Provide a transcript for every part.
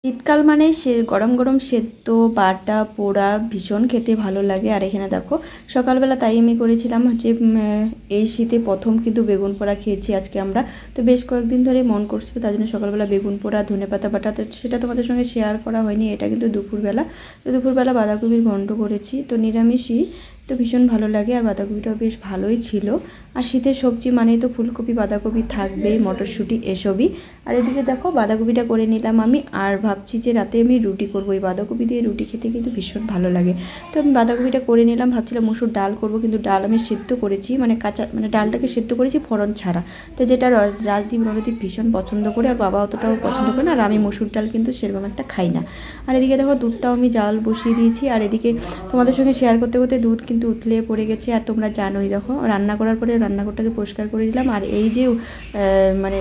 শীতকাল মানে সে গরম গরম সেদ্ধ বাটা পোড়া ভীষণ খেতে ভালো লাগে। আর এখানে দেখো সকালবেলা তাই আমি করেছিলাম হচ্ছে এই শীতে প্রথম কিন্তু বেগুন পোড়া খেয়েছি আজকে আমরা। তো বেশ কয়েকদিন ধরে মন করছিল, তার জন্য সকালবেলা বেগুন পোড়া ধনেপাতা বাটা, তো সেটা তোমাদের সঙ্গে শেয়ার করা হয়নি। এটা কিন্তু দুপুরবেলা। তো দুপুরবেলা বাঁধাকপির ঘন্ট করেছি, তো নিরামিষই, তো ভীষণ ভালো লাগে। আর বাঁধাকপিটাও বেশ ভালোই ছিল। আর শীতের সবজি মানেই তো ফুলকপি বাঁধাকপি থাকবেই, মটরশুঁটি এসবই। আর এদিকে দেখো বাঁধাকপিটা করে নিলাম আমি, আর ভাবছি যে রাতে আমি রুটি করবো। এই বাঁধাকপি দিয়ে রুটি খেতে কিন্তু ভীষণ ভালো লাগে। তো আমি বাঁধাকপিটা করে নিলাম, ভাবছিলাম মসুর ডাল করব, কিন্তু ডাল আমি সেদ্ধ করেছি, মানে কাঁচা, মানে ডালটাকে সেদ্ধ করেছি ফোড়ন ছাড়া। তো যেটা রাজদীপ রণদীপ ভীষণ পছন্দ করে, আর বাবা অতটাও পছন্দ করে না। আর আমি মসুর ডাল কিন্তু সেরকম একটা খাই না। আর এদিকে দেখো দুধটাও আমি জাল বসিয়ে দিয়েছি। আর এদিকে তোমাদের সঙ্গে শেয়ার করতে করতে দুধ কিন্তু উতলে পড়ে গেছে। আর তোমরা জানোই, দেখো রান্না করার পরে রান্নাঘরটাকে পরিষ্কার করে দিলাম। আর এই যে মানে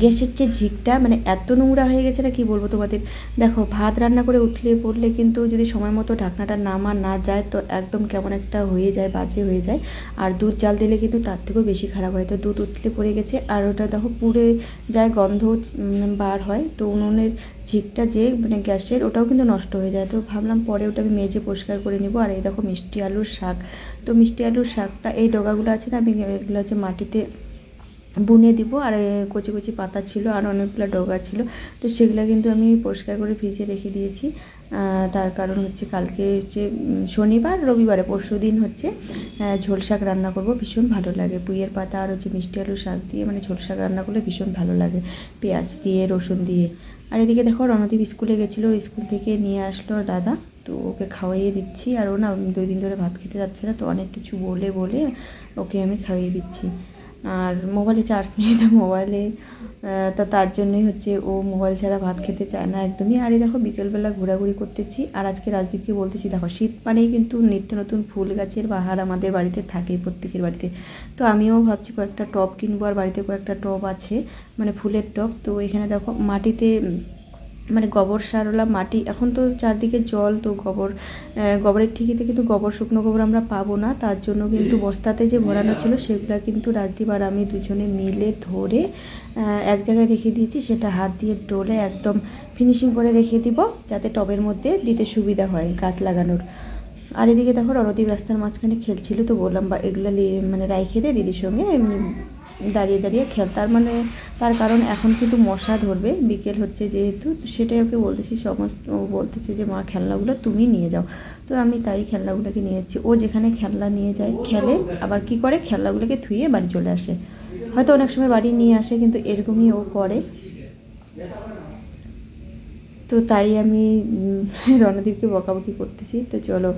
গ্যাসের যে ঝিকটা, মানে এত নোংরা হয়ে গেছে না কি বলবো তোমাদের। দেখো ভাত রান্না করে উঠলে পড়লে কিন্তু যদি সময় মতো ঢাকনাটা নামা না যায়, তো একদম কেমন একটা হয়ে যায়, বাজে হয়ে যায়। আর দুধ জাল দিলে কিন্তু তার থেকেও বেশি খারাপ হয়। তো দুধ উঠলে পড়ে গেছে, আর ওটা দেখো পুড়ে যায়, গন্ধ বার হয়। তো উনুনের ঝিকটা যে মানে গ্যাসের, ওটাও কিন্তু নষ্ট হয়ে যায়। তো ভাবলাম পরে ওটা আমি মেজে পরিষ্কার করে নেবো। আর এই দেখো মিষ্টি আলুর শাক। তো মিষ্টি আলুর শাকটা এই ডগাগুলো আছে না, আমি এগুলো হচ্ছে মাটিতে বুনে দিব। আর কচি কচি পাতা ছিল, আর অনেকগুলো ডগা ছিল, তো সেগুলো কিন্তু আমি পরিষ্কার করে ভিজে রেখে দিয়েছি। তার কারণ হচ্ছে কালকে হচ্ছে শনিবার, রবিবারে পরশু দিন হচ্ছে ঝোল শাক রান্না করব। ভীষণ ভালো লাগে পুঁইয়ের পাতা আর হচ্ছে মিষ্টি আলু শাক দিয়ে, মানে ঝোল শাক রান্না করলে ভীষণ ভালো লাগে পেঁয়াজ দিয়ে, রসুন দিয়ে। আর এদিকে দেখো রণদীপ স্কুলে গেছিলো, স্কুল থেকে নিয়ে আসলো দাদা, তো ওকে খাওয়াইয়ে দিচ্ছি। আর ও না 2 দিন ধরে ভাত খেতে যাচ্ছে না, তো অনেক কিছু বলে বলে ওকে আমি খাইয়ে দিচ্ছি। আর মোবাইলে চার্জ নেই, তো মোবাইলে তো তার জন্যই হচ্ছে ও মোবাইল ছাড়া ভাত খেতে চায় না একদমই। আর এই দেখো বিকেলবেলা ঘোরাঘুরি করতেছি। আর আজকে রাজদীপকে বলতেছি, দেখো শীত মানেই কিন্তু নিত্য নতুন ফুল গাছের বাহার আমাদের বাড়িতে থাকে, প্রত্যেকের বাড়িতে। তো আমিও ভাবছি কয়েকটা টব কিনবো, আর বাড়িতে কয়েকটা টব আছে, মানে ফুলের টব। তো এখানে দেখো মাটিতে মানে গোবর সারওয়ালা মাটি, এখন তো চারদিকে জল, তো গোবরের ঠিকিতে কিন্তু শুকনো গোবর আমরা পাবো না। তার জন্য কিন্তু বস্তাতে যে ভরানো ছিল সেগুলো কিন্তু রাজদীপ আর আমি দুজনে মিলে ধরে এক জায়গায় রেখে দিয়েছি। সেটা হাত দিয়ে ডলে একদম ফিনিশিং করে রেখে দিব, যাতে টবের মধ্যে দিতে সুবিধা হয় গাছ লাগানোর। আর এদিকে দেখো রণদীপ রাস্তার মাঝখানে খেলছিল, তো বললাম বা এগুলো মানে রাইখে দে দিদির সঙ্গে এমনি দাঁড়িয়ে দাঁড়িয়ে খেল। তার কারণ এখন কিন্তু মশা ধরবে, বিকেল হচ্ছে যেহেতু, তো সেটাই ওকে বলতেছি। সমস্ত ও বলতেছে যে মা খেলনাগুলো তুমি নিয়ে যাও। তো আমি তাই খেলনাগুলোকে নিয়ে যাচ্ছি। ও যেখানে খেলনা নিয়ে যায় খেলে, আবার কি করে খেলনাগুলোকে ধুয়ে বাড়ি চলে আসে। হয়তো অনেক সময় বাড়ি নিয়ে আসে, কিন্তু এরকমই ও করে। তো তাই আমি রণদীপকে বকাবকি করতেছি। তো চলো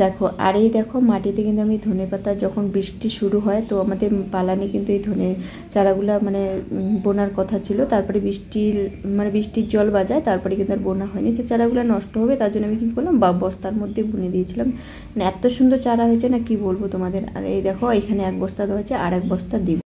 দেখো, আর এই দেখো মাটিতে কিন্তু আমি ধনেপাতা, যখন বৃষ্টি শুরু হয়, তো আমাদের পালানে কিন্তু এই ধনে চারাগুলা মানে বোনার কথা ছিল, তারপরে বৃষ্টির জল বাজায়, তারপরে কিন্তু আর বোনা হয়নি। তো চারাগুলো নষ্ট হবে, তার জন্য আমি কী করলাম, বস্তার মধ্যে বুনে দিয়েছিলাম। মানে এত সুন্দর চারা হয়েছে না কি বলবো তোমাদের। আর এই দেখো এখানে 1 বস্তা দেওয়া হয়েছে, আর 1 বস্তা দিব।